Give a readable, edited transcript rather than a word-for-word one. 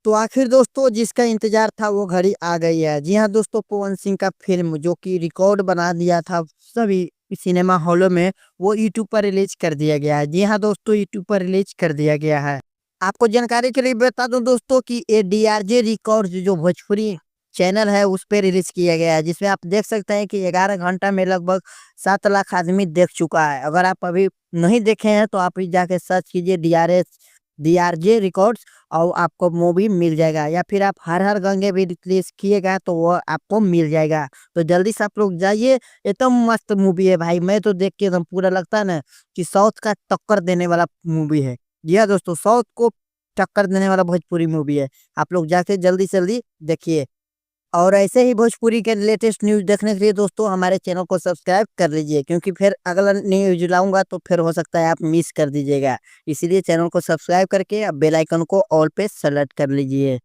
तो आखिर दोस्तों जिसका इंतजार था वो घड़ी आ गई है। जी हाँ दोस्तों, पवन सिंह का फिल्म जो कि रिकॉर्ड बना दिया था सभी सिनेमा हॉलों में, वो यूट्यूब पर रिलीज कर दिया गया है। जी हाँ दोस्तों, यूट्यूब पर रिलीज कर दिया गया है। आपको जानकारी के लिए बता दूं दोस्तों कि ये DRJ रिकॉर्ड जो भोजपुरी चैनल है उस पे रिलीज किया गया है, जिसमें आप देख सकते हैं कि 11 घंटा में लगभग 7 लाख आदमी देख चुका है। अगर आप अभी नहीं देखे हैं तो आप भी जाके सर्च कीजिए DRJ रिकॉर्ड्स, और आपको मूवी मिल जाएगा। या फिर आप हर हर गंगे भी रिलीज किएगा तो वो आपको मिल जाएगा। तो जल्दी से आप लोग जाइए, एकदम मस्त मूवी है भाई। मैं तो देख के एकदम पूरा लगता है ना कि साउथ का टक्कर देने वाला मूवी है। जी हाँ दोस्तों, साउथ को टक्कर देने वाला भोजपुरी मूवी है। आप लोग जाके जल्दी से जल्दी देखिए। और ऐसे ही भोजपुरी के लेटेस्ट न्यूज देखने के लिए दोस्तों हमारे चैनल को सब्सक्राइब कर लीजिए, क्योंकि फिर अगला न्यूज लाऊंगा तो फिर हो सकता है आप मिस कर दीजिएगा। इसीलिए चैनल को सब्सक्राइब करके अब बेल आइकन को ऑल पे सेलेक्ट कर लीजिए।